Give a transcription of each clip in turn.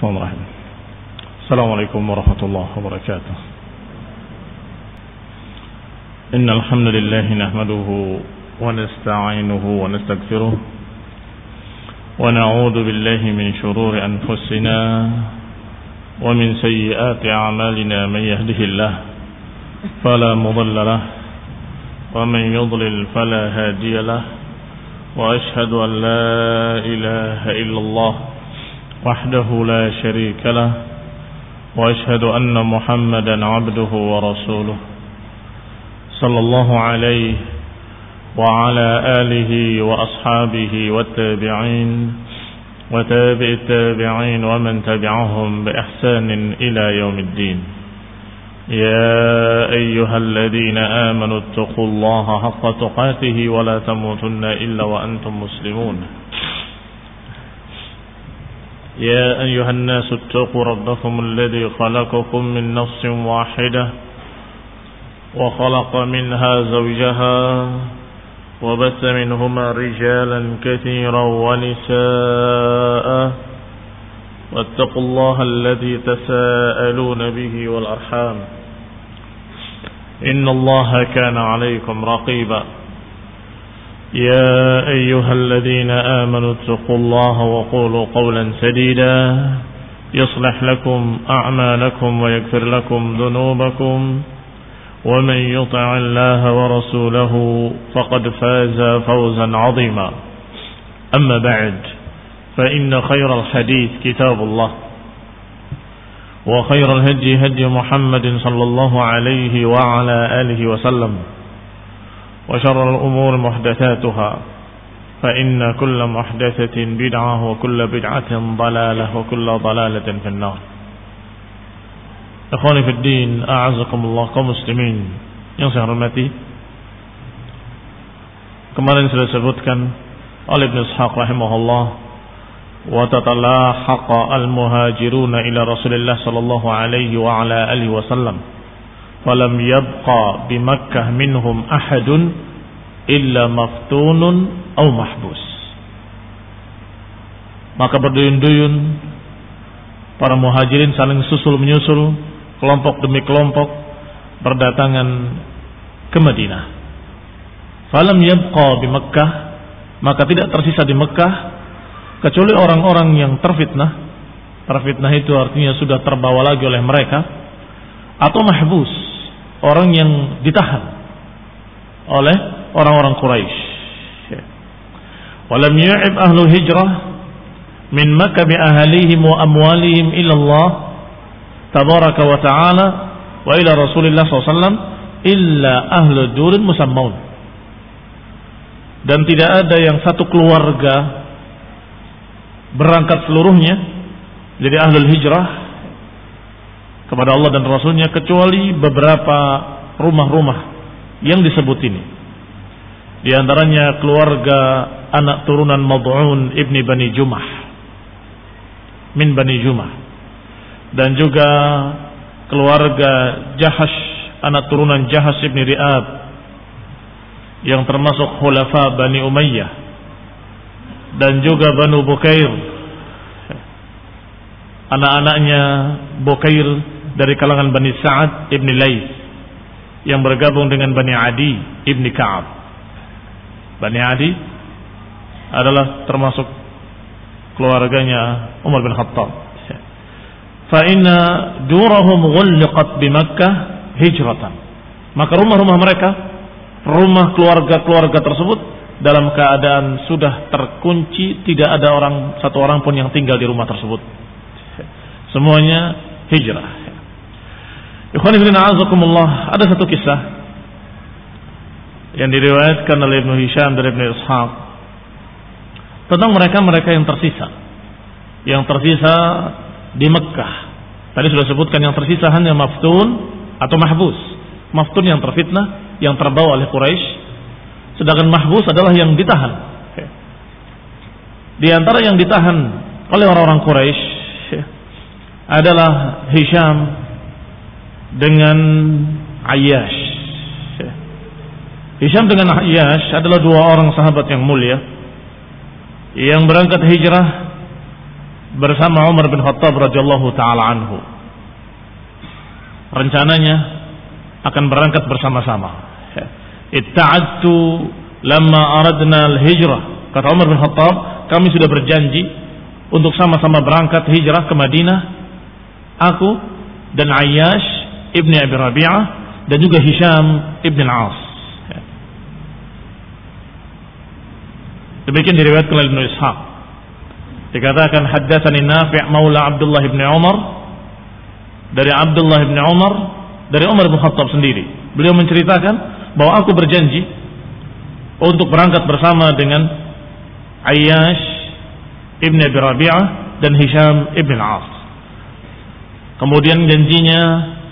Bismillahirrahmanirrahim. Assalamualaikum warahmatullahi wabarakatuh. Innal hamdalillah nahmaduhu wa nasta'inuhu wa nastaghfiruh wa na'udzu billahi min shururi anfusina wa min sayyiati a'malina man yahdihillah fala mudilla lahu wa man yudlil fala hadiya lahu wa ashhadu an la ilaha illallah وحده لا شريك له وأشهد أن محمدا عبده ورسوله صلى الله عليه وعلى آله وأصحابه والتابعين وتابع التابعين ومن تبعهم بإحسان إلى يوم الدين يا أيها الذين آمنوا اتقوا الله حق تقاته ولا تموتن إلا وأنتم مسلمون يا أيها الناس اتقوا ربكم الذي خلقكم من نفس واحدة وخلق منها زوجها وبث منهما رجالا كثيرا ونساء واتقوا الله الذي تساءلون به والأرحام إن الله كان عليكم رقيبا يا أيها الذين آمنوا اتقوا الله وقولوا قولا سديدا يصلح لكم أعمالكم ويغفر لكم ذنوبكم ومن يطع الله ورسوله فقد فاز فوزا عظيما أما بعد فإن خير الحديث كتاب الله وخير الهدي هدي محمد صلى الله عليه وعلى آله وسلم وشر الأمور محدثاتها فإن كل محدثة بدعة وكل بدعة ضلالة وكل ضلالة في النار. Ikhwani fi din, a'azzakumullah kaum muslimin yang saya hormati. Kemarin sudah disebutkan oleh Ibnu Ishaq rahimahullah, wa tatalahaqa al-muhajiruna ila Rasulillah sallallahu alaihi wa ala alihi wasallam. Falam yabqa bi Makkah minhum ahadun illa maftunun aw mahbus. Maka berduyun-duyun para muhajirin saling susul menyusul, kelompok demi kelompok berdatangan ke Madinah. Falam yabqa bi Makkah, maka tidak tersisa di Mekah kecuali orang-orang yang terfitnah. Terfitnah itu artinya sudah terbawa lagi oleh mereka, atau mahbus, orang yang ditahan oleh orang-orang Quraisy. Walam yu'ib ahlu hijrah min Makkah bi ahlihim wa amwalihim ila Allah tabaraka wa ta'ala wa ila Rasulillah SAW illa ahlu durin musammaun. Dan tidak ada yang satu keluarga berangkat seluruhnya jadi ahlul hijrah kepada Allah dan Rasulnya kecuali beberapa rumah-rumah yang disebut ini. Di antaranya keluarga anak turunan Mad'un ibni Bani Jumah, min Bani Jumah, dan juga keluarga Jahash, anak turunan Jahash ibni Ri'ab, yang termasuk khulafa Bani Umayyah, dan juga Banu Bukair, anak-anaknya Bukair dari kalangan Bani Sa'ad ibni Laits yang bergabung dengan Bani Adi ibni Ka'ab. Bani Adi adalah termasuk keluarganya Umar bin Khattab. Fa inna durahum ghulqat bi Makkah hijratan. Maka rumah-rumah mereka, rumah keluarga-keluarga tersebut dalam keadaan sudah terkunci, tidak ada satu orang pun yang tinggal di rumah tersebut. Semuanya hijrah. Ikhwani fillah a'azakumullah, ada satu kisah yang diriwayatkan oleh Ibnu Hisham dari Ibnu Ishaq tentang mereka-mereka yang tersisa di Mekkah. Tadi sudah sebutkan yang tersisa hanya maftun atau mahbus. Maftun yang terfitnah, yang terbawa oleh Quraisy, sedangkan mahbus adalah yang ditahan. Di antara yang ditahan oleh orang-orang Quraisy adalah Hisham dengan Ayyash. Hisham dengan Ayyash adalah dua orang sahabat yang mulia yang berangkat hijrah bersama Umar bin Khattab radhiyallahu taala anhu. Rencananya akan berangkat bersama-sama. Itta'adtu lamma aradna al-hijrah. Kata Umar bin Khattab, kami sudah berjanji untuk sama-sama berangkat hijrah ke Madinah. Aku dan Ayyash ibni Abi Rabi'ah dan juga Hisham ibn al-As. Demikian diriwayatkan oleh Ibnu Ishaq. Dikatakan haddatsani Nafi' maula Abdullah bin Umar, dari Abdullah bin Umar, dari Umar bin Khattab sendiri. Beliau menceritakan bahwa aku berjanji untuk berangkat bersama dengan Ayyash ibn Abi Rabi'ah dan Hisham ibn al-As. Kemudian janjinya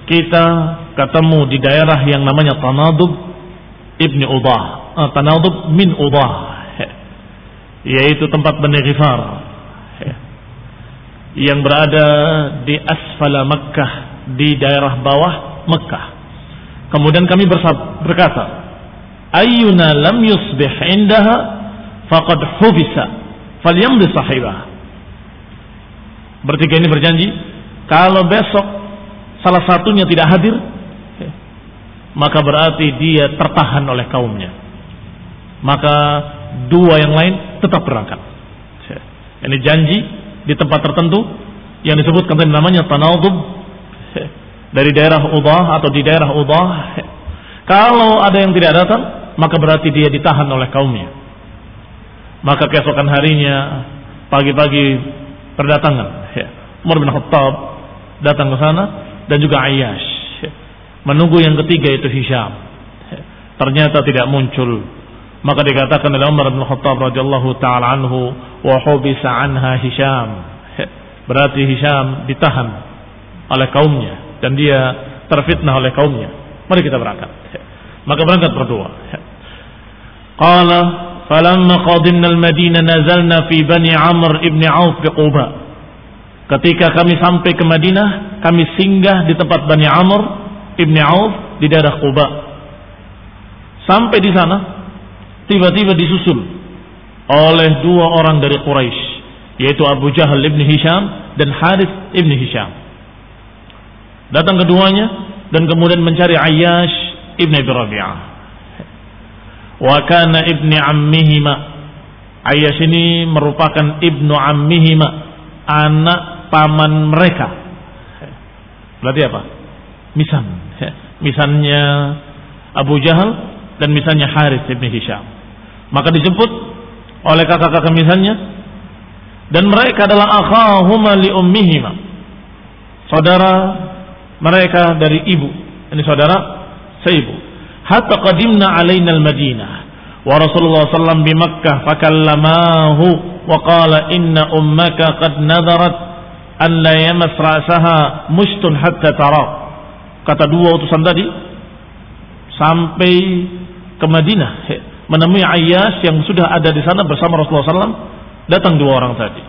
kita ketemu di daerah yang namanya Tanadub ibn Udah, Tanadub min Udah, yaitu tempat Bani Ghifar yang berada di asfala Makkah, di daerah bawah Makkah. Kemudian kami berkata, ayyuna lam yusbih indaha faqad hubisa falyamdi sahibah. Bertiga ini berjanji, kalau besok salah satunya tidak hadir, maka berarti dia tertahan oleh kaumnya, maka dua yang lain tetap berangkat. Ini janji di tempat tertentu yang disebutkan tadi namanya Tanadub, dari daerah Udah atau di daerah Udah. Kalau ada yang tidak datang, maka berarti dia ditahan oleh kaumnya. Maka keesokan harinya pagi-pagi berdatangan Umar bin Khattab datang ke sana dan juga Ayyash. Menunggu yang ketiga itu Hisham. Ternyata tidak muncul. Maka dikatakan oleh Umar bin Khattab radhiyallahu taala anhu, wa hubisa anha Hisham. Berarti Hisham ditahan oleh kaumnya dan dia terfitnah oleh kaumnya. Mari kita berangkat. Maka berangkat berdua. Qala falamma qadimna al-Madinah nazalna fi Bani Amr ibn Auf bi Quba. Ketika kami sampai ke Madinah, kami singgah di tempat Bani Amr ibn Auf di daerah Quba. Sampai di sana, tiba-tiba disusul oleh dua orang dari Quraisy, yaitu Abu Jahal ibn Hisham dan Harith ibn Hisham. Datang keduanya dan kemudian mencari Ayyash ibn Abi Rabi'ah. Wa kana ibni ammihima. Ayyash ini merupakan ibnu ammihima, anak paman mereka. Berarti apa? Misan. Misannya Abu Jahal dan misannya Harith ibn Hisham. Maka dijemput oleh kakak-kakak misannya, dan mereka adalah akhahuma li ummihima, saudara mereka dari ibu. Ini saudara seibu. Hatta qadimna alaina al-Madinah wa Rasulullah sallallahu bi Makkah fakallamahu wa qala inna ummaka qad nadarat an la yamas ra'saha mushtun hatta tara. Kata dua utusan tadi sampai ke Madinah menemui Ayyash yang sudah ada di sana bersama Rasulullah SAW. Datang dua orang tadi.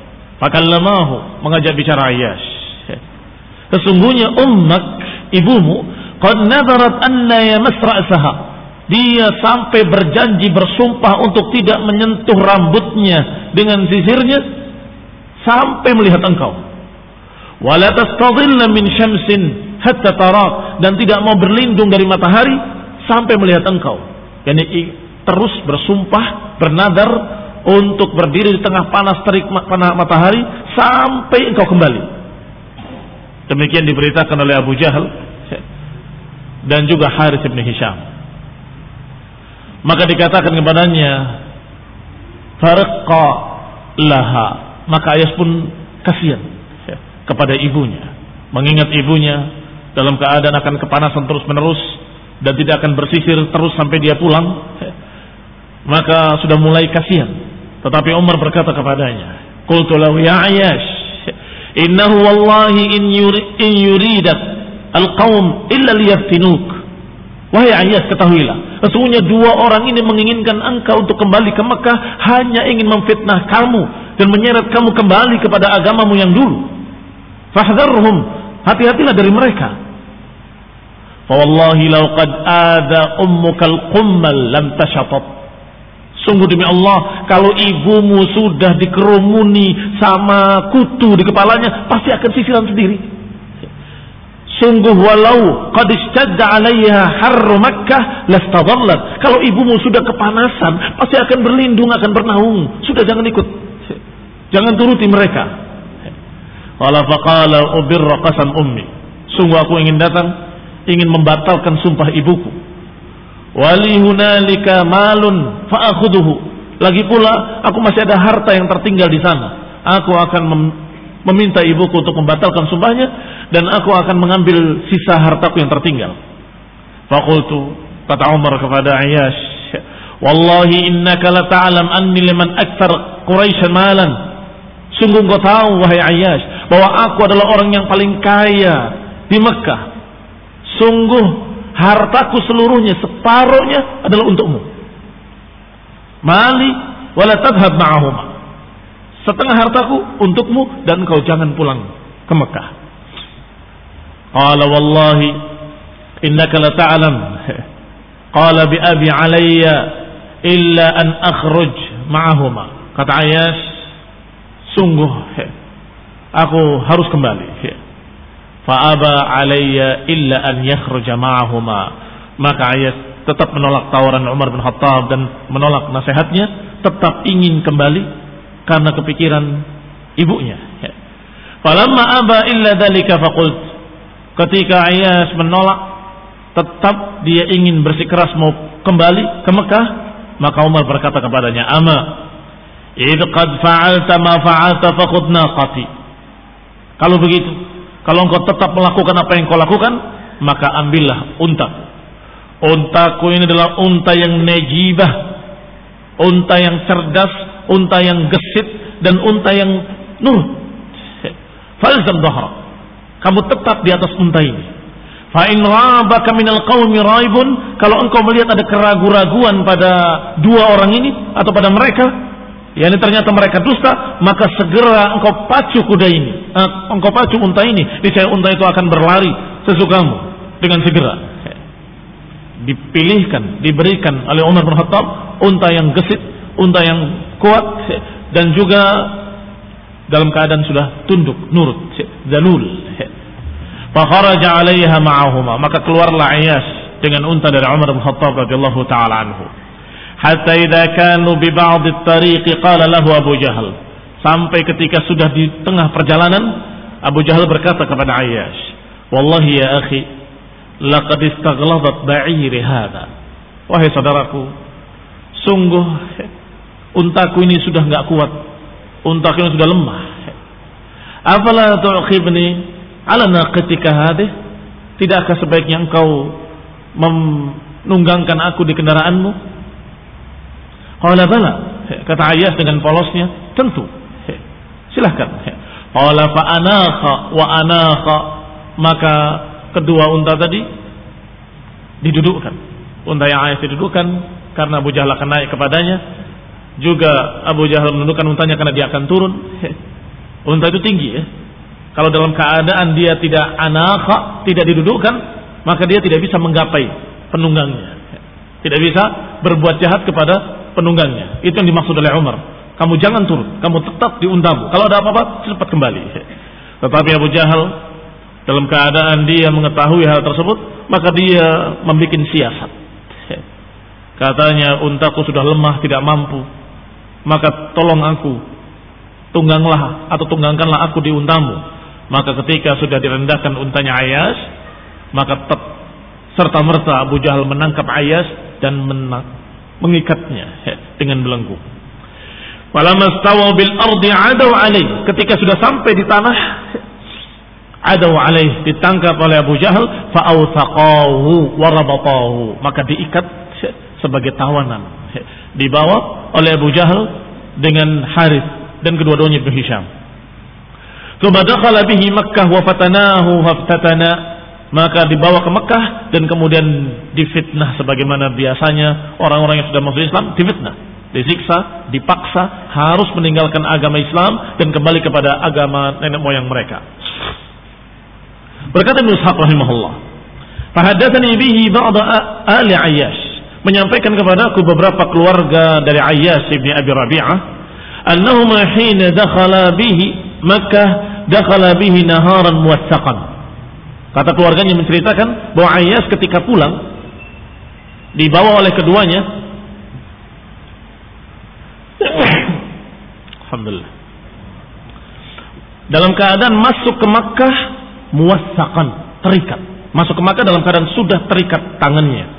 Fakallamahu, mengajak bicara Ayyash. Sesungguhnya ummak, ibumu, qad nadarat an la yamas ra'saha. Dia sampai berjanji, bersumpah untuk tidak menyentuh rambutnya dengan sisirnya sampai melihat engkau. Wala tastadhilla min syamsin hatta tarak, dan tidak mau berlindung dari matahari sampai melihat engkau. Yani terus bersumpah, bernadar untuk berdiri di tengah panas terik matahari sampai engkau kembali. Demikian diberitakan oleh Abu Jahal dan juga Harith bin Hisham. Maka dikatakan kepadanya, farqa laha. Maka Ayyash pun kasihan kepada ibunya, mengingat ibunya dalam keadaan akan kepanasan terus menerus dan tidak akan bersisir terus sampai dia pulang. Maka sudah mulai kasihan. Tetapi Umar berkata kepadanya, qultu lahu ya Ayyash, innahu wallahi in yuridat alqaum illa liyaftinuk. Wahai Ayyash, ketahuilah, sesungguhnya dua orang ini menginginkan engkau untuk kembali ke Mekah hanya ingin memfitnah kamu dan menyeret kamu kembali kepada agamamu yang dulu. Fahdharhum, hati-hatilah dari mereka. Fa wallahi law qad ada ummukal qummal lam tashatat. Sungguh demi Allah, kalau ibumu sudah dikerumuni sama kutu di kepalanya, pasti akan sisiran sendiri. Sungguh walau qad ishtadda 'alaiha harru Makkah lastadallat. Kalau ibumu sudah kepanasan, pasti akan berlindung, akan bernaung. Sudah, jangan ikut. Jangan turuti mereka. Qala faqala ubirra qasam ummi. Sungguh aku ingin datang, ingin membatalkan sumpah ibuku. Wali hunalika malun fa'akhuduhu. Lagi pula aku masih ada harta yang tertinggal di sana. Aku akan meminta ibuku untuk membatalkan sumpahnya, dan aku akan mengambil sisa hartaku yang tertinggal. Faqultu, kata Umar kepada Ayyash, wallahi innaka la ta'lam anni liman aktsar Quraisy malan. Sungguh engkau tahu wahai Ayyash, bahwa aku adalah orang yang paling kaya di Mekah. Sungguh hartaku seluruhnya, separuhnya adalah untukmu. Mali wala tadhhab ma'ahuma. Setengah hartaku untukmu, dan kau jangan pulang ke Mekah. Qala wallahi innaka la ta'lam. Qala bi abi alayya illa an akhruj ma'ahuma. Kata Ayyash, sungguh aku harus kembali. Fa aba alayya illa an yakhruja ma'ahuma. Maka Ayyash tetap menolak tawaran Umar bin Khattab dan menolak nasihatnya, tetap ingin kembali karena kepikiran ibunya. Falamma aba illa dzalika faqult. Ketika Ayyash menolak, tetap dia ingin bersikeras mau kembali ke Mekah, maka Umar berkata kepadanya, "Ama, idh qad fa'alta ma fa'alta fakhudh naqati." Kalau begitu, kalau engkau tetap melakukan apa yang kau lakukan, maka ambillah untaku. Untaku ini adalah unta yang najibah, unta yang cerdas, unta yang gesit, dan unta yang nurut. Falzam dhahra. Kamu tetap di atas unta ini. Fa in rabaka minal qaumi raibun, kalau engkau melihat ada keraguan-raguan pada dua orang ini atau pada mereka, yakni ternyata mereka dusta, maka segera engkau pacu kuda ini, engkau pacu unta ini, niscaya unta itu akan berlari sesukamu dengan segera. Dipilihkan, diberikan oleh Umar bin Khattab unta yang gesit, unta yang kuat, dan juga dalam keadaan sudah tunduk, nurut, zalul. Fakharaja 'alaiha ma'ahuma, maka keluarlah Ayyash dengan unta dari Umar bin Khattab radhiyallahu taala anhu. Hatta idza kanu bi ba'd at-tariq qala lahu Abu Jahal. Sampai ketika sudah di tengah perjalanan, Abu Jahal berkata kepada Ayyash, "Wallahi ya akhi, laqad istaghladat ba'iri hadha." Wahai saudaraku, sungguh untaku ini sudah enggak kuat. Untaku ini sudah lemah. Afala tu'khibni ala naqatika hadhihi? Tidakkah sebaiknya engkau menunggangkan aku di kendaraanmu? Qala bala. Kata Ayyash dengan polosnya, tentu. Silahkan. Qala fa anakha wa anakha. Maka kedua unta tadi didudukkan. Unta yang Ayyash didudukkan karena Abu Jahal akan naik kepadanya. Juga Abu Jahal menundukkan untanya karena dia akan turun. Unta itu tinggi ya. Kalau dalam keadaan dia tidak anakha, tidak didudukkan, maka dia tidak bisa menggapai penunggangnya. Tidak bisa berbuat jahat kepada penunggangnya. Itu yang dimaksud oleh Umar. Kamu jangan turun, kamu tetap di untamu. Kalau ada apa-apa, cepat kembali. Tetapi Abu Jahal dalam keadaan dia mengetahui hal tersebut, maka dia membuat siasat. Katanya, untaku sudah lemah, tidak mampu. Maka tolong aku, tungganglah atau tunggangkanlah aku di untamu. Maka ketika sudah direndahkan untanya Ayyash, maka serta merta Abu Jahal menangkap Ayyash dan mengikatnya dengan belenggu. Falamma stawa bil ardi adaw alaih. Ketika sudah sampai di tanah, adaw alaih, ditangkap oleh Abu Jahal, fa awthaqahu wa rabatahu. Maka diikat sebagai tawanan. Dibawa oleh Abu Jahal dengan Harith dan kedua-duanya Ibnu Hisham. Tsumma dakhala bihi Makkah wa fatanahu haftatana. Maka dibawa ke Mekah dan kemudian difitnah sebagaimana biasanya orang-orang yang sudah masuk Islam difitnah, disiksa, dipaksa harus meninggalkan agama Islam dan kembali kepada agama nenek moyang mereka. Berkata Ibnu Ishaq rahimahullah, "Fahaddatsani bihi ba'd ali Ayyash." menyampaikan kepadaku beberapa keluarga dari Ayyash bin Abi Rabi'ah, annahuma hina dakhala bihi Makkah dakhala bihi naharan muwassaqan. Kata keluarganya menceritakan bahwa Ayyash ketika pulang dibawa oleh keduanya, alhamdulillah, dalam keadaan masuk ke Makkah muwassaqan, terikat. Masuk ke Makkah dalam keadaan sudah terikat tangannya.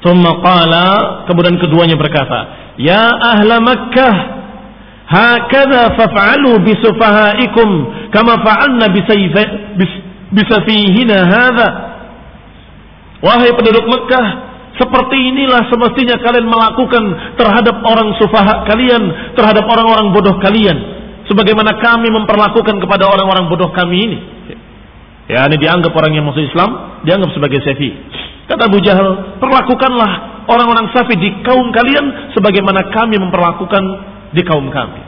Tsumma qala, kemudian keduanya berkata, ya ahla Makkah, hakadha faf'alu bisufahaikum kama fa'alna bisafihina hadha. Wahai penduduk Makkah, seperti inilah semestinya kalian melakukan terhadap orang sufaha kalian, terhadap orang-orang bodoh kalian, sebagaimana kami memperlakukan kepada orang-orang bodoh kami ini. Ya, ini dianggap orang yang masuk Islam dianggap sebagai safi. Kata Abu Jahal, perlakukanlah orang-orang safi di kaum kalian sebagaimana kami memperlakukan di kaum kami.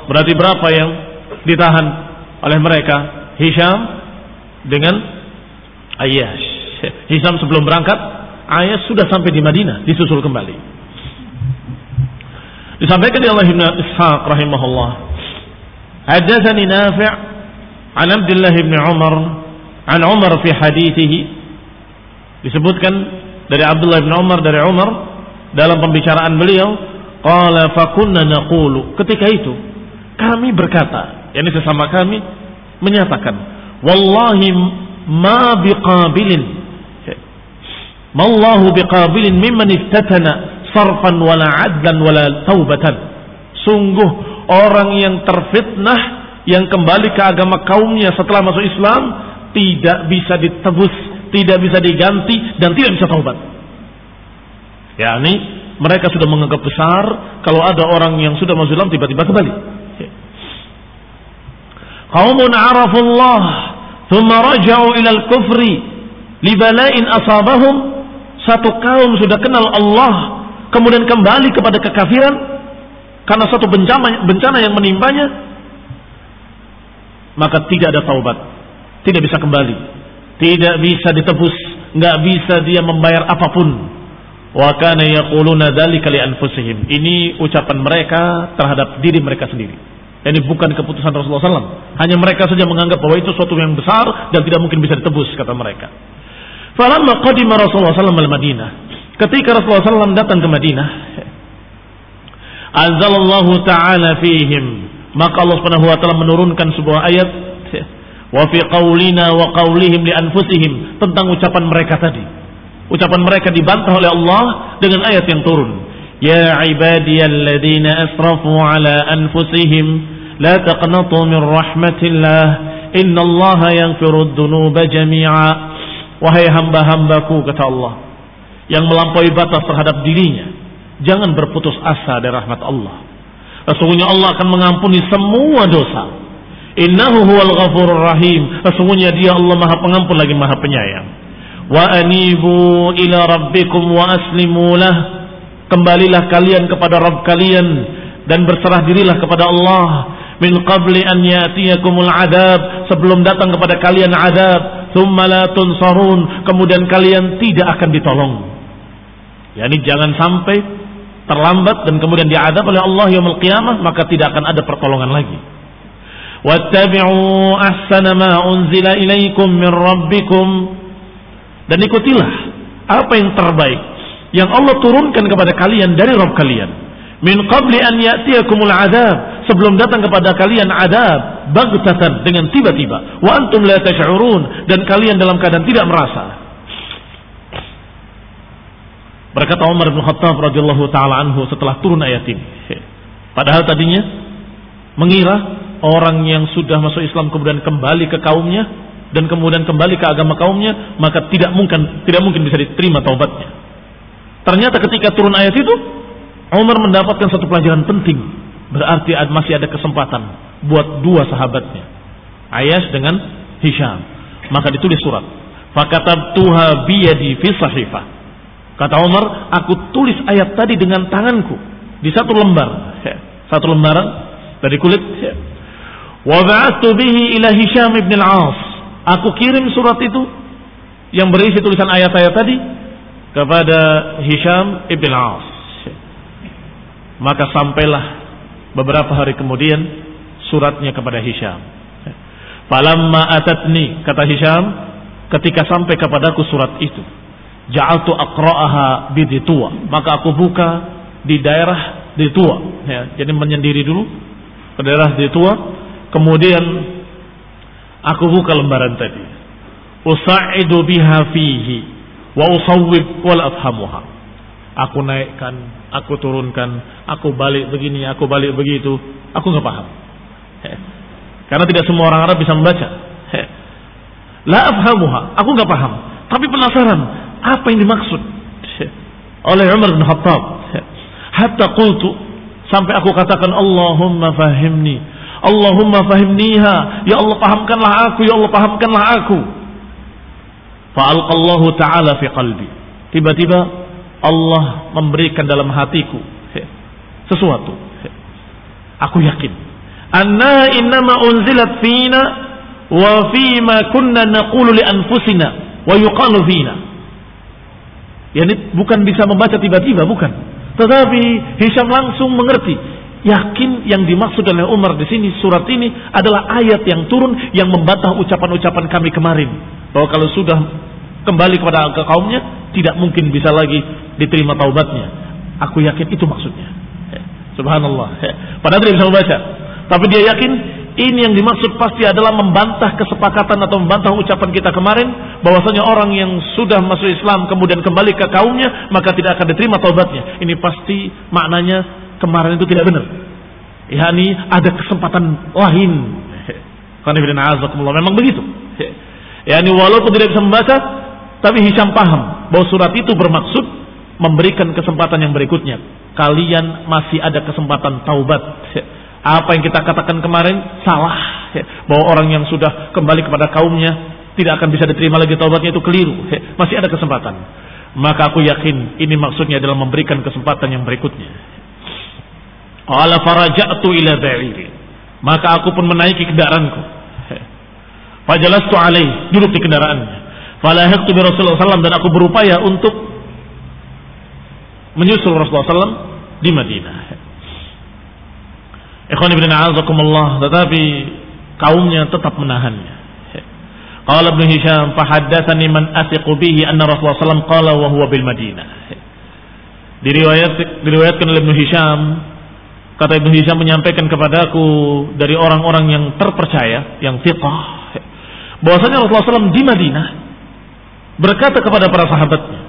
Berarti berapa yang ditahan oleh mereka? Hisham dengan Ayyash. Hisham sebelum berangkat, Ayyash sudah sampai di Madinah, disusul kembali. Disampaikan oleh Ibn Ishaq rahimahullah, haddatsani Nafi' an Abdullah bin Umar an Umar fi hadithihi, disebutkan dari Abdullah bin Umar dari Umar dalam pembicaraan beliau, qala fakunna naqulu, ketika itu kami berkata, yakni sesama kami menyatakan, wallahi ma biqabilin, mallahu biqabilin mimman iftatana sarfan wala adlan wala taubatan. Sungguh orang yang terfitnah, yang kembali ke agama kaumnya setelah masuk Islam, tidak bisa ditebus, tidak bisa diganti, dan tidak bisa taubat. yakni mereka sudah menganggap besar kalau ada orang yang sudah masuk Islam tiba-tiba kembali. Qaumun arafullah thumma raja'u ila al-kufri libala'in asabahum. Satu kaum sudah kenal Allah kemudian kembali kepada kekafiran karena satu bencana yang menimpanya, maka tidak ada taubat, tidak bisa kembali, tidak bisa ditebus, nggak bisa dia membayar apapun. Wa kana yaquluna dzalika li anfusihim. Ini ucapan mereka terhadap diri mereka sendiri. Ini bukan keputusan Rasulullah SAW. Hanya mereka saja menganggap bahwa itu suatu yang besar dan tidak mungkin bisa ditebus, kata mereka. Falamma qadima Rasulullah SAW al-Madinah, ketika Rasulullah SAW datang ke Madinah, anzalallahu ta'ala fihim, maka Allah Subhanahu wa taala menurunkan sebuah ayat, wa fi qaulina wa qaulihim li anfusihim, tentang ucapan mereka tadi. Ucapan mereka dibantah oleh Allah dengan ayat yang turun. Ya ibadiyalladzina asrafu ala anfusihim la taqnatu min rahmatillah innallaha yaghfirud dzunuba jami'a. Wahai hamba-hambaku, kata Allah, yang melampaui batas terhadap dirinya, jangan berputus asa dari rahmat Allah. Sesungguhnya Allah akan mengampuni semua dosa. Innahu huwal ghafurur rahim. Sesungguhnya Dia Allah Maha Pengampun lagi Maha Penyayang. Wa anibu ila rabbikum wa aslimu lah. Kembalilah kalian kepada Rabb kalian dan berserah dirilah kepada Allah. Min qabli an ya'tiyakumul adab, sebelum datang kepada kalian adab. Tsumma la tunsarun, kemudian kalian tidak akan ditolong. Yani jangan sampai terlambat dan kemudian diadab oleh Allah yaumul qiyamah, maka tidak akan ada pertolongan lagi. Wattabi'u ahsana ma unzila ilaikum min rabbikum, dan ikutilah apa yang terbaik yang Allah turunkan kepada kalian dari Rabb kalian. Min qabli an ya'tiyakumul adab, sebelum datang kepada kalian adab baghtatan, dengan tiba-tiba, wa antum la tash'urun, dan kalian dalam keadaan tidak merasa. Berkata Umar bin Khattab radhiyallahu taala anhu setelah turun ayat ini, padahal tadinya mengira orang yang sudah masuk Islam kemudian kembali ke kaumnya dan kemudian kembali ke agama kaumnya, maka tidak mungkin bisa diterima taubatnya. Ternyata ketika turun ayat itu, Umar mendapatkan satu pelajaran penting. Berarti masih ada kesempatan buat dua sahabatnya, Ayyash dengan Hisham. Maka ditulis surat. Fakatabtuha biyadi fi sahifah. Kata Umar, aku tulis ayat tadi dengan tanganku di satu lembar, satu lembaran dari kulit. Wa ba'athu bihi ila Hisham ibn al-As. Aku kirim surat itu yang berisi tulisan ayat-ayat tadi kepada Hisham ibn al-As. Maka sampailah beberapa hari kemudian suratnya kepada Hisham. Falamma atatni, kata Hisham, ketika sampai kepadaku surat itu, ja'altu aqra'aha biditua, maka aku buka di daerah Ditua, ya, jadi menyendiri dulu ke daerah Ditua, kemudian aku buka lembaran tadi, usa'idu biha fihi wa usawwib wal afhamuha, aku naikkan, aku turunkan, aku balik begini, aku balik begitu, aku nggak paham, karena tidak semua orang Arab bisa membaca. La afhamuha, aku nggak paham, tapi penasaran apa yang dimaksud oleh Umar bin Khattab. Hatta qultu, sampai aku katakan, Allahumma fahimni, Allahumma fahimniha, ya Allah pahamkanlah aku, ya Allah pahamkanlah aku. Fa'alqallahu ta'ala fi qalbi, tiba-tiba Allah memberikan dalam hatiku sesuatu. Aku yakin anna innama unzilat fina wa fima kunna naqulu li anfusina wa yuqalu fina. Yani bukan bisa membaca tiba-tiba, bukan. Tetapi Hisham langsung mengerti, yakin yang dimaksud oleh Umar di sini surat ini adalah ayat yang turun yang membantah ucapan-ucapan kami kemarin, bahwa kalau sudah kembali kepada kaumnya tidak mungkin bisa lagi diterima taubatnya. Aku yakin itu maksudnya. Subhanallah. Padahal tidak bisa membaca, tapi dia yakin ini yang dimaksud pasti adalah membantah kesepakatan atau membantah ucapan kita kemarin, bahwasanya orang yang sudah masuk Islam kemudian kembali ke kaumnya maka tidak akan diterima taubatnya. Ini pasti maknanya kemarin itu tidak benar. Yani ada kesempatan lain. Memang begitu. Yani walaupun tidak bisa membaca, tapi Hisham paham bahwa surat itu bermaksud memberikan kesempatan yang berikutnya. Kalian masih ada kesempatan taubat. Apa yang kita katakan kemarin salah, bahwa orang yang sudah kembali kepada kaumnya tidak akan bisa diterima lagi taubatnya, itu keliru. Masih ada kesempatan. Maka aku yakin ini maksudnya adalah memberikan kesempatan yang berikutnya. Qala faraja'tu ila ba'iri, maka aku pun menaiki kendaraanku. Fajalastu alaih, duduk di kendaraannya. Falahaqtu bi Rasulullah SAW, dan aku berupaya untuk menyusul Rasulullah SAW di Madinah. Ikhwan ibn a'azakumullah, tetapi kaumnya tetap menahannya. Qala Ibnu Hisham, fahaddatsani man athiqu bihi anna Rasulullah sallallahu alaihi wasallam qala wa huwa bil Madinah. Diriwayatkan oleh Ibnu Hisham, kata Ibnu Hisham menyampaikan kepadaku dari orang-orang yang terpercaya, yang thiqah, bahwasanya Rasulullah SAW di Madinah berkata kepada para sahabatnya,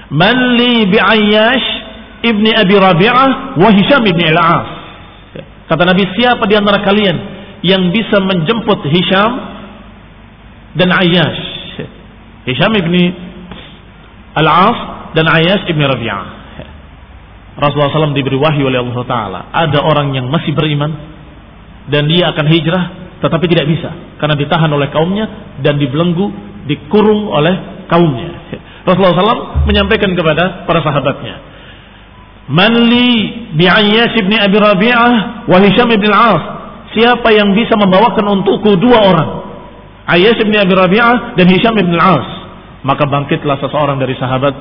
man li bi Ayyash ibni Abi Rabi'ah wa Hisham ibni al-As. Kata Nabi, siapa di antara kalian yang bisa menjemput Hisham dan Ayyash? Hisham ibni Al-As dan Ayyash ibni Rabi'ah. Rasulullah SAW diberi wahyu oleh Allah Ta'ala, ada orang yang masih beriman dan dia akan hijrah, tetapi tidak bisa karena ditahan oleh kaumnya dan dibelenggu, dikurung oleh kaumnya. Rasulullah SAW menyampaikan kepada para sahabatnya, man li bi Ayyash ibn Abi Rabi'ah wa Hisham ibn al-As, siapa yang bisa membawakan untukku dua orang, Ayyash ibn Abi Rabi'ah dan Hisham ibn al-As. Maka bangkitlah seseorang dari sahabat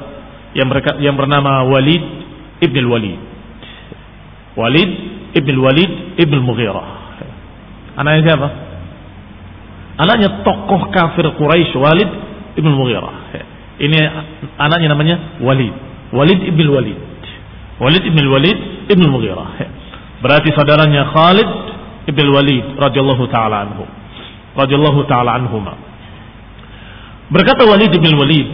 yang bernama Walid ibn al-Walid. Walid ibn al-Walid ibn al-Mughirah. Anaknya siapa? Anaknya tokoh kafir Quraisy, Walid ibn al-Mughirah. Ini anaknya namanya Walid. Walid ibn al-Walid. Walid ibn al-Walid ibn al-Mughirah. Berarti saudaranya Khalid ibn al-Walid radhiyallahu taala anhu. Radhiyallahu taala anhuma. Berkata Walid ibn al-Walid,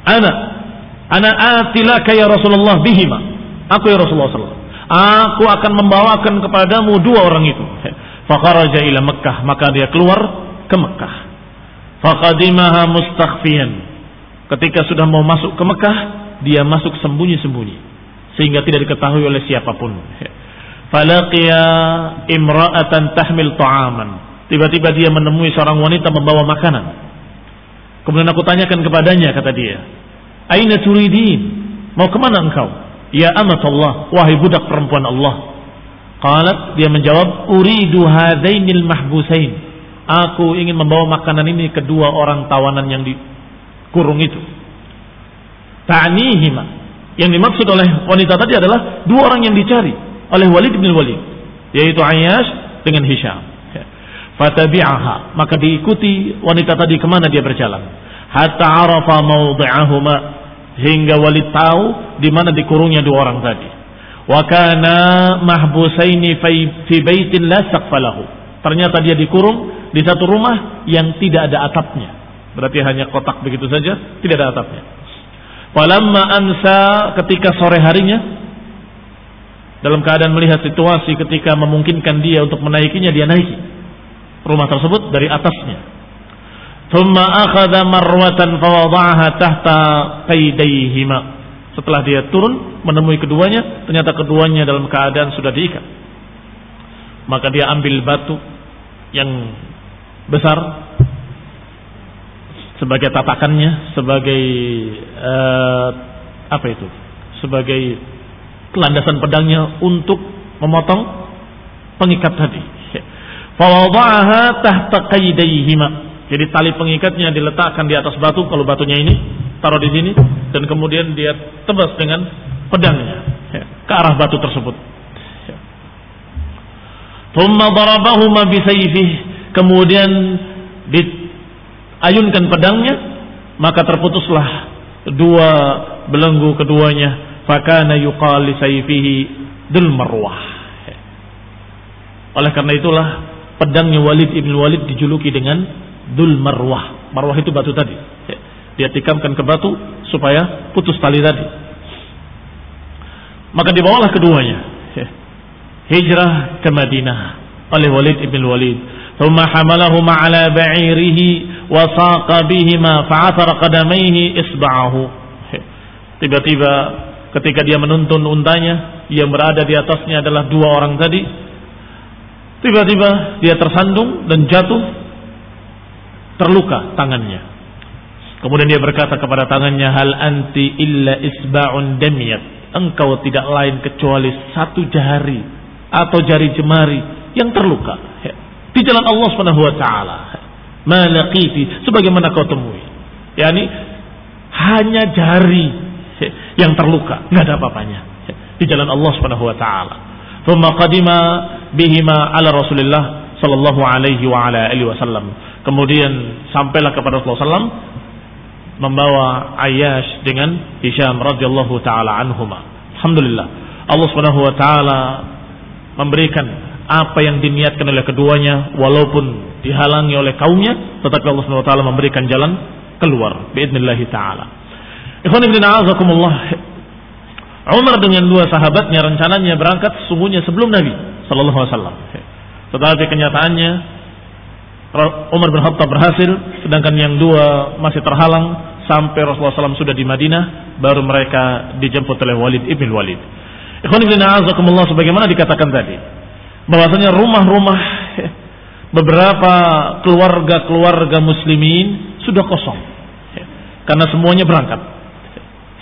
ana atilaka ya Rasulullah bihima. Aku ya Rasulullah sallallahu alaihi wasallam, aku akan membawakan kepadamu dua orang itu. Fakharaja ila Makkah, maka dia keluar ke Makkah. Faqadimaha mustakhfiyan. Ketika sudah mau masuk ke Makkah, dia masuk sembunyi-sembunyi sehingga tidak diketahui oleh siapapun. Falaqiya imra'atan tahmil ta'aman. Tiba-tiba dia menemui seorang wanita membawa makanan. Kemudian aku tanyakan kepadanya, kata dia, aina turidin? Mau kemana engkau? Ya amatullah, wahai budak perempuan Allah. Qalat, dia menjawab, uridu hadainil mahbusain. Aku ingin membawa makanan ini kedua orang tawanan yang dikurung itu. ta'nihima. Yang dimaksud oleh wanita tadi adalah dua orang yang dicari oleh Walid bin Walid, yaitu Ayyash dengan Hisham. Fatabi'aha, maka diikuti wanita tadi kemana dia berjalan. Hatta arafa mawdi'ahuma, hingga Walid tahu di mana dikurungnya dua orang tadi. Wa kana mahbusaini fi baitin la saqfa lahu. Ternyata dia dikurung di satu rumah yang tidak ada atapnya. Berarti hanya kotak begitu saja, tidak ada atapnya. Falamma amsa, ketika sore harinya, dalam keadaan melihat situasi ketika memungkinkan dia untuk menaikinya, dia naiki rumah tersebut dari atasnya. Thumma akhadha marwatan fawada'aha tahta qaydayhima. Setelah dia turun menemui keduanya, ternyata keduanya dalam keadaan sudah diikat. Maka dia ambil batu yang besar sebagai tatakannya, sebagai sebagai landasan pedangnya untuk memotong pengikat tadi. Fawada'aha tahta qaydayhima. Jadi tali pengikatnya diletakkan di atas batu, kalau batunya ini taruh di sini, dan kemudian dia tebas dengan pedangnya ke arah batu tersebut. Thumma darabahuma bisayfihi, kemudian diayunkan pedangnya, maka terputuslah dua belenggu keduanya. Fakana yuqal li sayfihi dul marwah. Oleh karena itulah pedangnya Walid ibn Walid dijuluki dengan Dul Marwah. Marwah itu batu tadi. Dia tikamkan ke batu supaya putus tali tadi. Maka dibawalah keduanya hijrah ke Madinah oleh Walid ibn Walid. Thumma hamalahuma ala ba'irihi wa saqa bihima fa'athara qadamaihi isba'ahu. Tiba-tiba ketika dia menuntun untanya yang berada di atasnya adalah dua orang tadi, tiba-tiba dia tersandung dan jatuh, terluka tangannya. Kemudian dia berkata kepada tangannya, hal anti illa isba'un damiyat, engkau tidak lain kecuali satu jari atau jari jemari yang terluka di jalan Allah Subhanahu wa taala. Ma laqiti, sebagaimana kau temui, yakni hanya jari yang terluka, enggak ada apa-apanya di jalan Allah Subhanahu wa taala. Thumma qadima bihima ala Rasulillah sallallahu alaihi wa ala alihi wasallam. Kemudian sampailah kepada Rasulullah SAW membawa Ayyash dengan Hisham radhiyallahu taala anhuma. Alhamdulillah, Allah Subhanahu wa taala memberikan apa yang diniatkan oleh keduanya, walaupun dihalangi oleh kaumnya, tetapi Allah Subhanahu wa taala memberikan jalan keluar biidznillah taala. Ikhwan ibn a'azakumullah, Umar dengan dua sahabatnya rencananya berangkat sesungguhnya sebelum Nabi sallallahu alaihi wasallam. Tetapi kenyataannya Umar bin Khattab berhasil, sedangkan yang dua masih terhalang sampai Rasulullah SAW sudah di Madinah, baru mereka dijemput oleh Walid ibn Walid. Ikhwan ibn a'azakumullah, sebagaimana dikatakan tadi, bahwasanya rumah-rumah beberapa keluarga-keluarga muslimin sudah kosong karena semuanya berangkat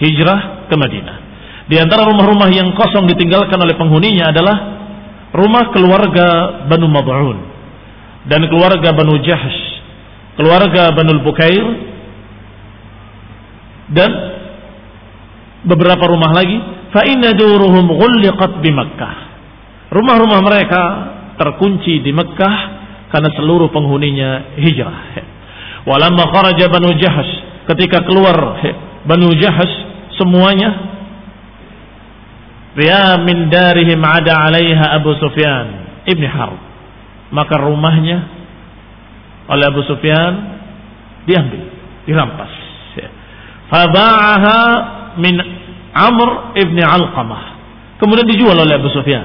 hijrah ke Madinah. Di antara rumah-rumah yang kosong ditinggalkan oleh penghuninya adalah rumah keluarga Banu Mad'un dan keluarga Banu Jahsh, keluarga Banu Bukair, dan beberapa rumah lagi. Fa inna duruhum ghulliqat bi Makkah. Rumah-rumah mereka terkunci di Mekkah karena seluruh penghuninya hijrah. Walamma kharaja Banu Jahsh, ketika keluar Banu Jahsh semuanya, riya min darihim ada 'alaiha Abu Sufyan ibn Harb, maka rumahnya oleh Abu Sufyan diambil, dirampas. Faba'aha min Amr ibn Alqamah, kemudian dijual oleh Abu Sufyan,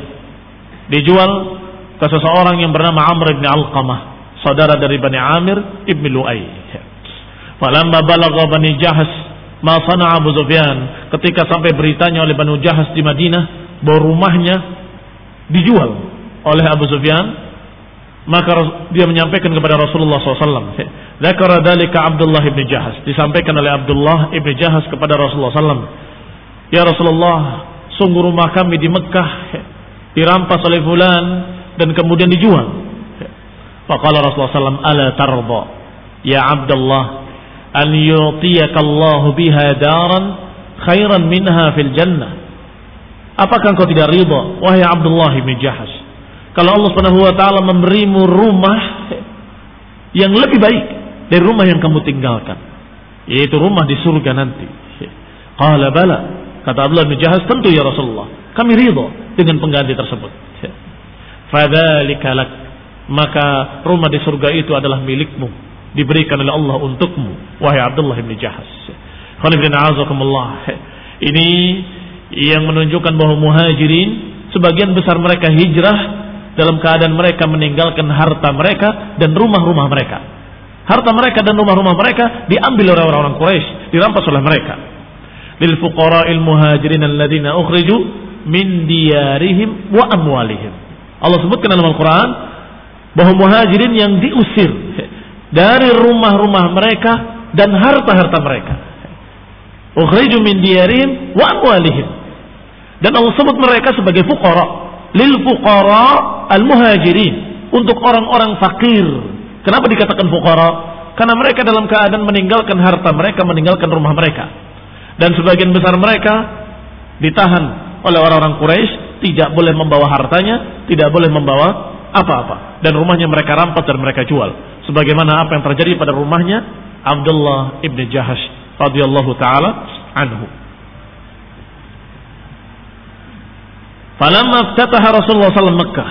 dijual ke seseorang yang bernama Amr ibn Alqamah, saudara dari Bani Amir ibn Lu'ay. Falamma balagha Bani Jahsh ma sana'a Abu Sufyan, ketika sampai beritanya oleh Banu Jahsh di Madinah bahwa rumahnya dijual oleh Abu Sufyan, maka dia menyampaikan kepada Rasulullah SAW. Dzakara dzalika Abdullah ibn Jahsh, disampaikan oleh Abdullah ibn Jahsh kepada Rasulullah SAW. Ya Rasulullah, sungguh rumah kami di Mekkah dirampas oleh fulan dan kemudian dijual. Faqala Rasulullah SAW, ala tarda ya Abdullah an yu'tiyaka Allah biha daran khairan minha fil jannah. Apakah engkau tidak ridha wahai Abdullah bin Jahash kalau Allah Subhanahu wa taala memberimu rumah yang lebih baik dari rumah yang kamu tinggalkan, yaitu rumah di surga nanti? Qala bala, kata Abdullah bin Jahash, tentu ya Rasulullah, kami ridha dengan pengganti tersebut. Fadzalika lak, maka rumah di surga itu adalah milikmu, diberikan oleh Allah untukmu wahai Abdullah bin Jahash. Ini yang menunjukkan bahwa muhajirin sebagian besar mereka hijrah dalam keadaan mereka meninggalkan harta mereka dan rumah-rumah mereka. Harta mereka dan rumah-rumah mereka diambil oleh orang-orang Quraisy, dirampas oleh mereka. Lil fuqara'il muhajirin alladziina ukhriju min diyarihim wa amwalihim. Allah sebutkan dalam Al-Qur'an bahwa muhajirin yang diusir dari rumah-rumah mereka dan harta-harta mereka. Ukhriju min diyarihim wa amwalihim. Dan Allah sebut mereka sebagai fuqara, lil fuqara al muhajirin, untuk orang-orang fakir. Kenapa dikatakan fuqara? Karena mereka dalam keadaan meninggalkan harta mereka, meninggalkan rumah mereka. Dan sebagian besar mereka ditahan oleh orang-orang Quraisy, tidak boleh membawa hartanya, tidak boleh membawa apa-apa, dan rumahnya mereka rampas dan mereka jual. Sebagaimana apa yang terjadi pada rumahnya Abdullah ibn Jahash radhiyallahu taala anhu. Falamma iftataha Rasulullah sallallahu alaihi wasallam Makkah,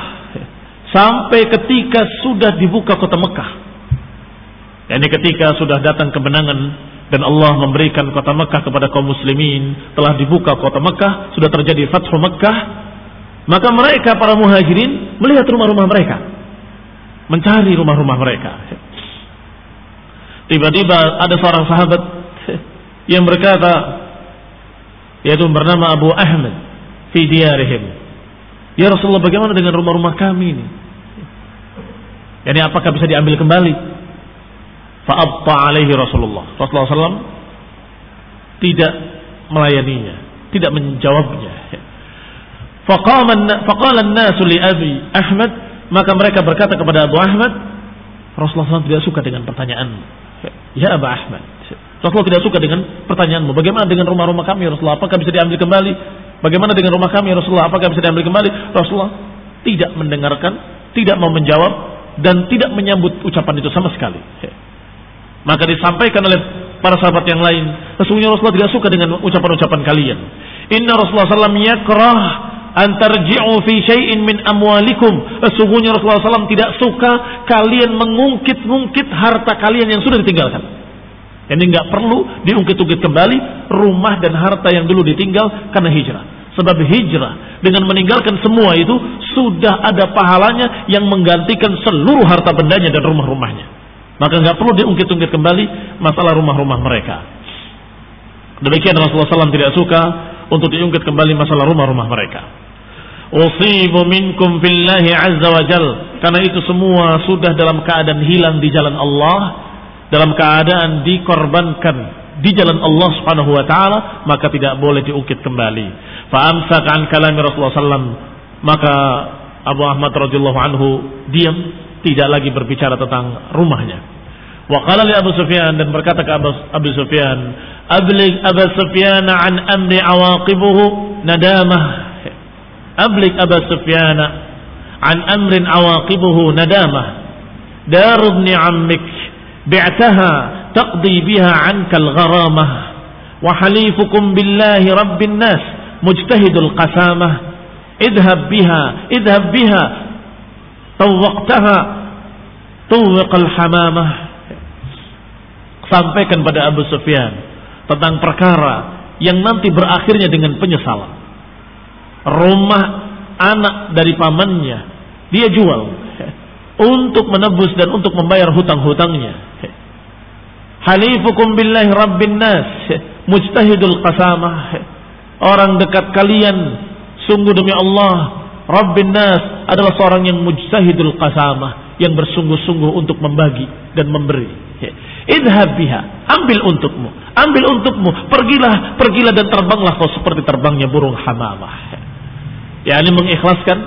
sampai ketika sudah dibuka kota Mekah, yakni ketika sudah datang kemenangan dan Allah memberikan kota Mekah kepada kaum muslimin, telah dibuka kota Mekah, sudah terjadi Fathu Mekah, maka mereka para muhajirin melihat rumah-rumah mereka, mencari rumah-rumah mereka. Tiba-tiba ada seorang sahabat yang berkata, yaitu bernama Abu Ahmad, fi diyarihim, ya Rasulullah, bagaimana dengan rumah-rumah kami ini? Yani apakah bisa diambil kembali? Fa'abta alaihi Rasulullah SAW tidak melayaninya, tidak menjawabnya. Faqala an-nasu li Abi Ahmad, maka mereka berkata kepada Abu Ahmad, Rasulullah SAW tidak suka dengan pertanyaanmu. Ya Abu Ahmad, Rasulullah tidak suka dengan pertanyaanmu. Bagaimana dengan rumah-rumah kami ya Rasulullah? Apakah bisa diambil kembali? Bagaimana dengan rumah kami ya Rasulullah? Apakah bisa diambil kembali? Rasulullah tidak mendengarkan, tidak mau menjawab, dan tidak menyambut ucapan itu sama sekali. Maka disampaikan oleh para sahabat yang lain, sesungguhnya Rasulullah tidak suka dengan ucapan-ucapan kalian. Inna Rasulullah SAW yakrah an tarji'u fi syai'in min amwalikum. Sesungguhnya Rasulullah SAW tidak suka kalian mengungkit-ungkit harta kalian yang sudah ditinggalkan. Ini nggak perlu diungkit-ungkit kembali rumah dan harta yang dulu ditinggal karena hijrah. Sebab hijrah dengan meninggalkan semua itu sudah ada pahalanya yang menggantikan seluruh harta bendanya dan rumah-rumahnya. Maka nggak perlu diungkit-ungkit kembali masalah rumah-rumah mereka. Demikian Rasulullah SAW tidak suka untuk diungkit kembali masalah rumah-rumah mereka. Usibu minkum fillahi azza wa jal, karena itu semua sudah dalam keadaan hilang di jalan Allah, dalam keadaan dikorbankan di jalan Allah Subhanahu wa taala, maka tidak boleh diungkit kembali. Fa amsaka an kalami Rasulullah sallam, maka Abu Ahmad radhiyallahu anhu diam, tidak lagi berbicara tentang rumahnya. Wa qala li Abu Sufyan, dan berkata ke Abu Sufyan, ablig Abu Sufyan an amri awaqibuhu nadamah. Ablig Abu Sufyan an amrin awaqibuhu nadamah. Dar ibn ammik bi'taha taqdi biha 'anka al-gharamah wa halifukum billahi rabbin nas mujtahidul qasamah idhab biha tawaqtaha tuwiqal hamamah. Sampaikan pada Abu Sufyan tentang perkara yang nanti berakhirnya dengan penyesalan. Rumah anak dari pamannya dia jual untuk menebus dan untuk membayar hutang-hutangnya. Halifukum billahi rabbin nas mujtahidul qasamah, orang dekat kalian sungguh demi Allah rabbin nas adalah seorang yang mujtahidul qasamah, yang bersungguh-sungguh untuk membagi dan memberi. Idhab biha, ambil untukmu, pergilah dan terbanglah kau seperti terbangnya burung hamamah. yakni mengikhlaskan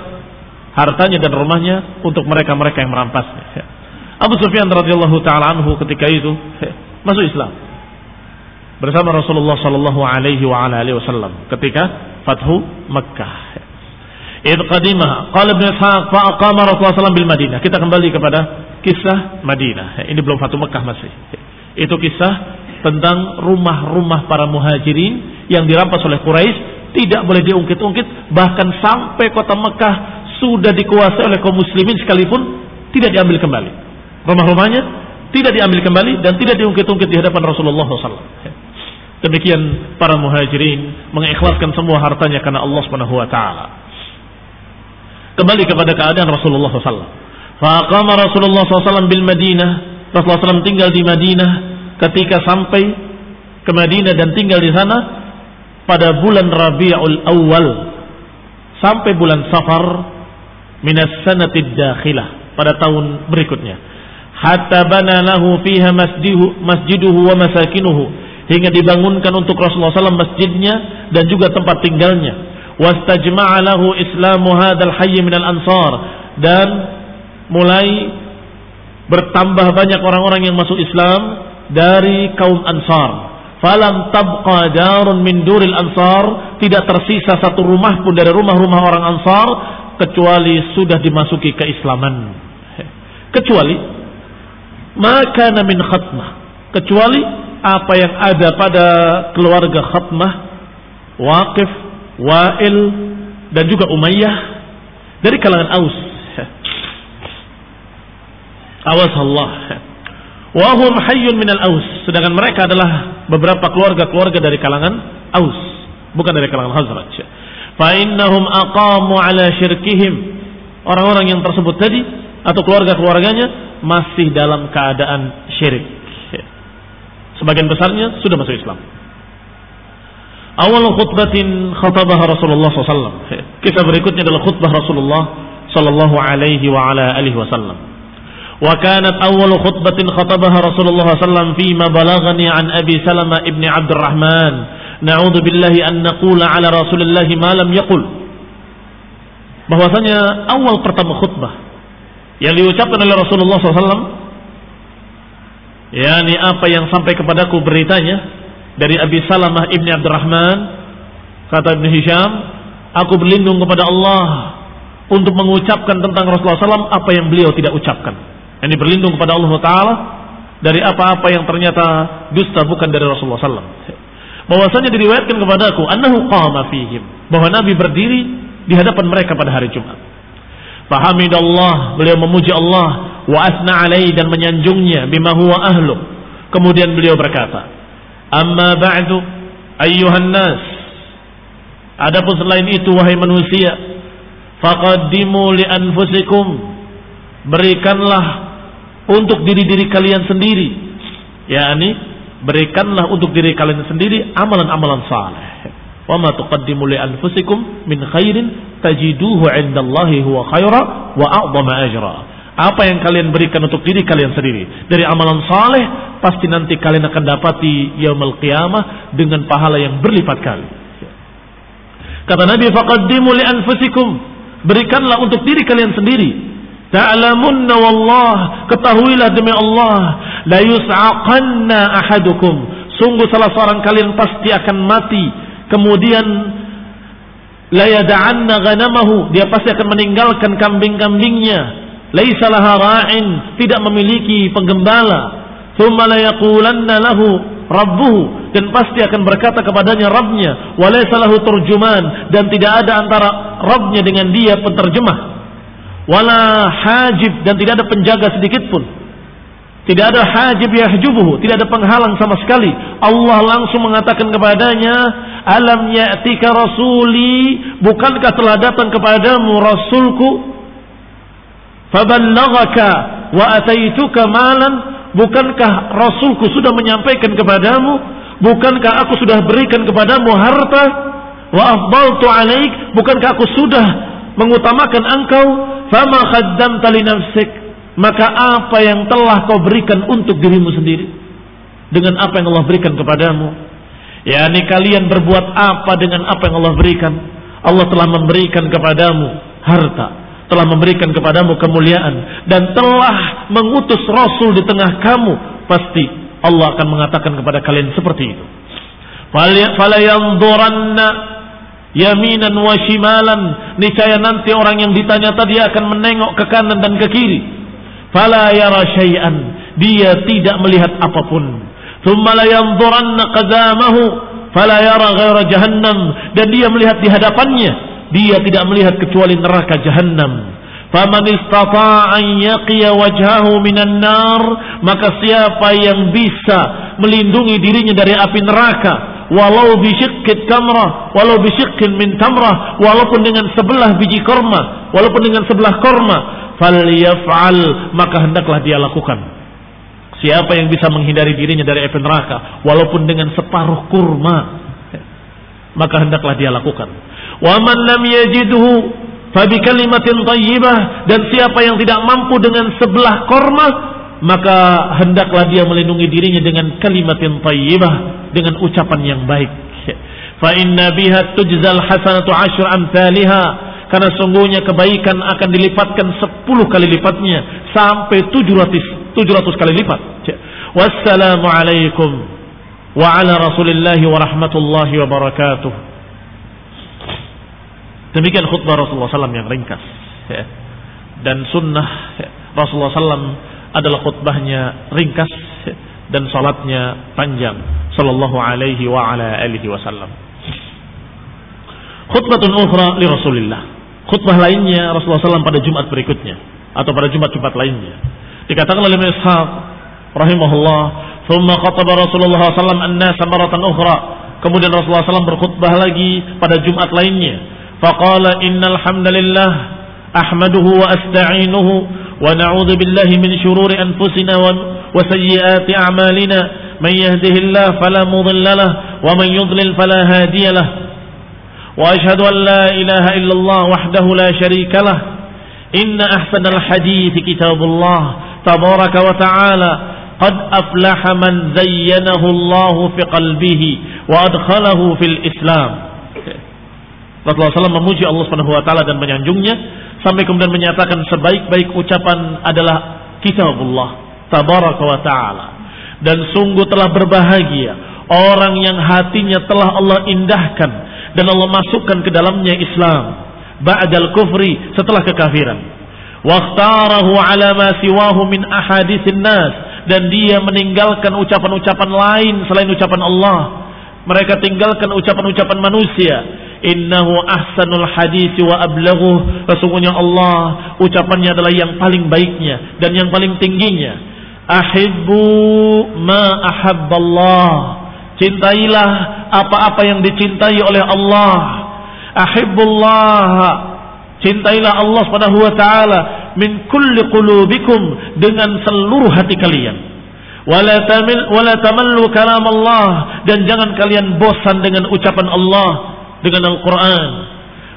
hartanya dan rumahnya untuk mereka-mereka yang merampasnya. Abu Sufyan radhiyallahu taala anhu ketika itu masuk Islam. bersama Rasulullah sallallahu alaihi wasallam ketika Fathu Makkah. Idh qadimah qala Ibnu Ishaq fa aqama Rasulullah sallallahu bil Madinah. Kita kembali kepada kisah Madinah. Ini belum Fathu Makkah masih. Itu kisah tentang rumah-rumah para muhajirin yang dirampas oleh Quraisy, tidak boleh diungkit-ungkit, bahkan sampai kota Mekah sudah dikuasai oleh kaum muslimin sekalipun tidak diambil kembali. Rumah-rumahnya tidak diambil kembali dan tidak diungkit-ungkit di hadapan Rasulullah SAW. Demikian para muhajirin mengikhlaskan semua hartanya karena Allah Subhanahu wa taala. Kembali kepada keadaan Rasulullah SAW. Faqama Rasulullah SAW bil Madinah. Rasulullah SAW tinggal di Madinah. Ketika sampai ke Madinah dan tinggal di sana pada bulan Rabiul Awal sampai bulan Safar minas sanatid dakhilah, pada tahun berikutnya. Hatta bana lahu fiha masjiduhu wa masakinuhu, hingga dibangunkan untuk Rasulullah SAW masjidnya dan juga tempat tinggalnya. Wastajma'a lahu islamu hadzal hayy minal ansar, dan mulai bertambah banyak orang-orang yang masuk Islam dari kaum Ansar. Falam tabqa darun min duril Ansar, tidak tersisa satu rumah pun dari rumah-rumah orang Ansar kecuali sudah dimasuki keislaman. Kecuali maka min khatmah, kecuali apa yang ada pada keluarga Khatmah, Waqif, Wa'il dan juga Umayyah dari kalangan Aus. Awas Allah. Wa hum hayyun minal Aus, sedangkan mereka adalah beberapa keluarga-keluarga dari kalangan Aus, bukan dari kalangan Khazraj. Fa innahum aqamu ala syirkihim, orang-orang yang tersebut tadi atau keluarga-keluarganya masih dalam keadaan syirik. Sebagian besarnya sudah masuk Islam. Awal khutbatin khatabaha Rasulullah SAW. Kisah berikutnya adalah khutbah Rasulullah sallallahu alaihi wa ala alihi wasallam. Wa kanat awal khutbatin khatabaha Rasulullah SAW fima balagani an Abi Salamah ibn Abdurrahman. Na'udzu billahi an naqula ala Rasulillah ma lam yaqul. Bahwasanya awal pertama khutbah yang diucapkan oleh Rasulullah SAW, yakni apa yang sampai kepadaku beritanya dari Abi Salamah ibn Abdurrahman, kata Ibn Hisham, aku berlindung kepada Allah untuk mengucapkan tentang Rasulullah SAW apa yang beliau tidak ucapkan. Ini berlindung kepada Allah Ta'ala dari apa-apa yang ternyata dusta bukan dari Rasulullah SAW. Bahwasanya diriwayatkan kepadaku annahu qama fihim, bahwa Nabi berdiri di hadapan mereka pada hari Jumat. Fahamidallah, beliau memuji Allah, wa asna alaihi, dan menyanjungnya, bima huwa ahlu. Kemudian beliau berkata, amma ba'du ayyuhan nas, adapun selain itu wahai manusia, faqaddimu li anfusikum, berikanlah untuk diri-diri kalian sendiri, yakni berikanlah untuk diri kalian sendiri amalan-amalan saleh. Wa ma tuqaddimu li anfusikum min khairin tajiduhu 'indallahi huwa khaira wa a'dhama ajra. Apa yang kalian berikan untuk diri kalian sendiri dari amalan saleh, pasti nanti kalian akan dapati yaumul qiyamah dengan pahala yang berlipat kali. Kata Nabi, faqaddimu li anfusikum, berikanlah untuk diri kalian sendiri. Ta'lamunna wallah, ketahuilah demi Allah, la yus'aqanna ahadukum, sungguh salah seorang kalian pasti akan mati, kemudian la yada'anna ghanamahu, dia pasti akan meninggalkan kambing-kambingnya, laisa laha ra'in, tidak memiliki penggembala, thumma la yaqulanna lahu rabbuhu, dan pasti akan berkata kepadanya Rabbnya, wa laisa lahu turjuman, dan tidak ada antara Rabbnya dengan dia penterjemah, wala hajib, dan tidak ada penjaga sedikit pun, tidak ada hajib yahjubuhu, tidak ada penghalang sama sekali. Allah langsung mengatakan kepadanya, alam ya'tika rasuli, bukankah telah datang kepadamu rasulku, faballaghaka wa ataituka malan, bukankah rasulku sudah menyampaikan kepadamu, bukankah aku sudah berikan kepadamu harta, wa afdaltu alaik, bukankah aku sudah mengutamakan engkau, fama khaddamta li nafsik, maka apa yang telah kau berikan untuk dirimu sendiri dengan apa yang Allah berikan kepadamu? yakni kalian berbuat apa dengan apa yang Allah berikan? Allah telah memberikan kepadamu harta, telah memberikan kepadamu kemuliaan, dan telah mengutus Rasul di tengah kamu. Pasti Allah akan mengatakan kepada kalian seperti itu. Fala yanzuranna yaminan wa shimalan, niscaya nanti orang yang ditanya tadi akan menengok ke kanan dan ke kiri. Fala yara syai'an, dia tidak melihat apapun. Thumma la yanzuranna qadamahu fala yara ghaira jahannam, dan dia melihat di hadapannya, dia tidak melihat kecuali neraka jahannam. Faman istata'a an yaqiya wajhahu minan nar, maka siapa yang bisa melindungi dirinya dari api neraka, walau bisyiqqit tamrah, walau bisyiqqin min tamrah, walaupun dengan sebelah biji korma, walaupun dengan sebelah korma, falyaf'al, maka hendaklah dia lakukan. Siapa yang bisa menghindari dirinya dari api neraka walaupun dengan separuh kurma, maka hendaklah dia lakukan. Wa man lam yajidhu fabi kalimatin thayyibah, dan siapa yang tidak mampu dengan sebelah korma, maka hendaklah dia melindungi dirinya dengan kalimatin thayyibah, dengan ucapan yang baik. Fa inna biha tujzal hasanatu 10 amsalha, karena sungguhnya kebaikan akan dilipatkan 10 kali lipatnya sampai 700 kali lipat. Wassalamu alaikum wa ala rasulillahi wa rahmatullahi wa barakatuh. Demikian khutbah Rasulullah SAW yang ringkas, dan sunnah Rasulullah SAW adalah khutbahnya ringkas dan salatnya panjang, sallallahu alaihi wa ala alihi wasallam. Khutbatun ukhra li Rasulillah, khutbah lainnya Rasulullah SAW pada Jumat berikutnya atau pada Jumat-Jumat lainnya. Dikatakan oleh Ibnu Ishaq rahimahullah, thumma khataba Rasulullah SAW an-nas maratan ukhra, kemudian Rasulullah SAW berkhutbah lagi pada Jumat lainnya. Faqala innal hamdalillah ahmaduhu wa asta'inuhu wa na'udzu billahi min shururi anfusina wa sayyiati a'malina, man yahdihillahu fala mudilla lahu wa man yudlil fala hadiya lahu, wa ashhadu an la ilaha illallah wahdahu la sharika lahu, inna ahsanal hadithi kitabullah tabaraka wa ta'ala, qad aflaha man zayyanahu Allahu fi qalbihi wa adkhalahu fil Islam. Rasulullah SAW memuji Allah Subhanahu wa taala dan menyanjungnya sampai kemudian menyatakan sebaik-baik ucapan adalah kitabullah tabaraka wa taala, dan sungguh telah berbahagia orang yang hatinya telah Allah indahkan dan Allah masukkan ke dalamnya Islam ba'dal kufri, setelah kekafiran. Waqtarahu ala ma siwahu min ahaditsin nas, dan dia meninggalkan ucapan-ucapan lain selain ucapan Allah. Mereka tinggalkan ucapan-ucapan manusia. Innahu ahsanul hadits wa ablaghuh, sesungguhnya Allah ucapannya adalah yang paling baiknya dan yang paling tingginya. Ahibbu ma ahabballah, cintailah apa-apa yang dicintai oleh Allah. Ahibbullah, cintailah Allah Subhanahu wa taala min kulli qulubikum, dengan seluruh hati kalian. Wala tamallu kalam Allah, dan jangan kalian bosan dengan ucapan Allah, dengan Al-Quran.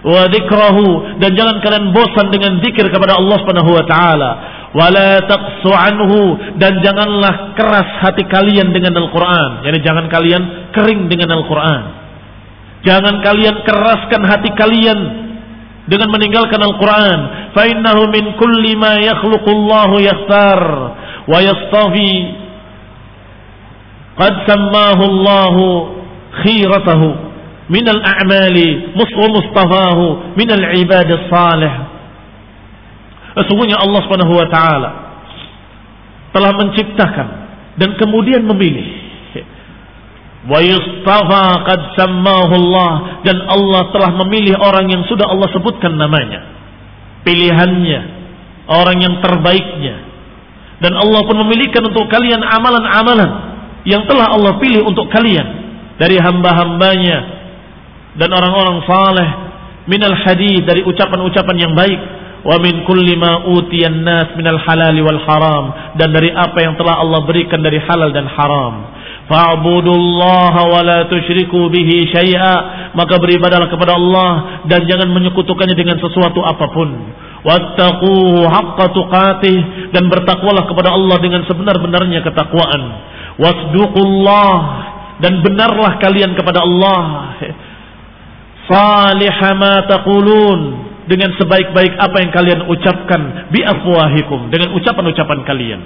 Wa dzikrahu, dan jangan kalian bosan dengan zikir kepada Allah Subhanahu wa taala. Wala taqsu anhu, dan janganlah keras hati kalian dengan Al-Quran. Yani jangan kalian kering dengan Al-Quran. Jangan kalian keraskan hati kalian dengan meninggalkan Al-Quran. Fa innahu min kulli ma yakhluqullahu yakhtar wa yastafi. Qad sammahu Allahu khiratahu min al-a'mali mustafahu min al-ibad as-salih. Sesungguhnya Allah Subhanahu wa taala telah menciptakan dan kemudian memilih. Wa yastafa qad sammahu Allah, dan Allah telah memilih orang yang sudah Allah sebutkan namanya, pilihannya, orang yang terbaiknya. Dan Allah pun memilihkan untuk kalian amalan-amalan yang telah Allah pilih untuk kalian dari hamba-hambanya dan orang-orang saleh, minal hadith, dari ucapan-ucapan yang baik, wa min kulli ma utiyan nas minal halal wal haram, dan dari apa yang telah Allah berikan dari halal dan haram. Fa'budullaha wa la tusyriku bihi syai'a, maka beribadahlah kepada Allah dan jangan menyekutukannya dengan sesuatu apapun. Wattaquhu haqqa tuqatih, dan bertakwalah kepada Allah dengan sebenar-benarnya ketakwaan. Wasduqullah, dan benarlah kalian kepada Allah. Salih ma taqulun, dengan sebaik-baik apa yang kalian ucapkan, bi afwahikum, dengan ucapan-ucapan kalian.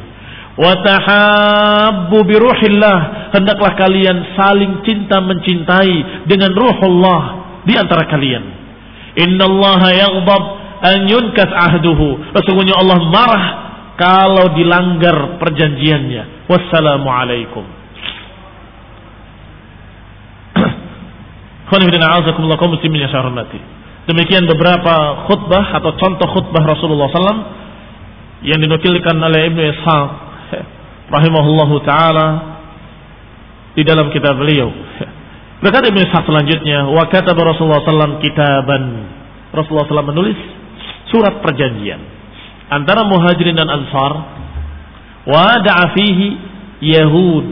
Wa tahabbu bi ruhillah, hendaklah kalian saling cinta mencintai dengan ruhullah di antara kalian. Innallaha yaghdab an yunkas ahduhu, sesungguhnya Allah marah kalau dilanggar perjanjiannya. Wassalamu alaikum. Kaum muslimin yang saya hormati, demikian beberapa khutbah atau contoh khutbah Rasulullah SAW yang dinukilkan oleh Ibnu Ishaq rahimahullahu taala di dalam kitab beliau. Berkata Ibnu Ishaq selanjutnya, wa kataba Rasulullah SAW kitaban, Rasulullah SAW menulis surat perjanjian antara Muhajirin dan Ansar, wa da'a fihi Yahud,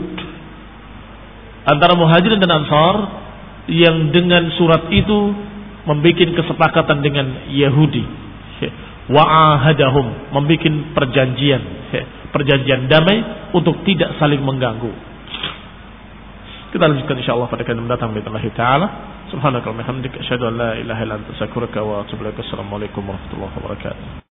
antara Muhajirin dan Ansar, yang dengan surat itu membuat kesepakatan dengan Yahudi, wa ahadahum, membuat perjanjian damai untuk tidak saling mengganggu. Kita lanjutkan insyaallah pada kali mendatang billahi taala. Subhanakallahumma wa bihamdika asyhadu an la ilaha illa anta astaghfiruka wa atubu ilaik. Assalamualaikum warahmatullahi wabarakatuh.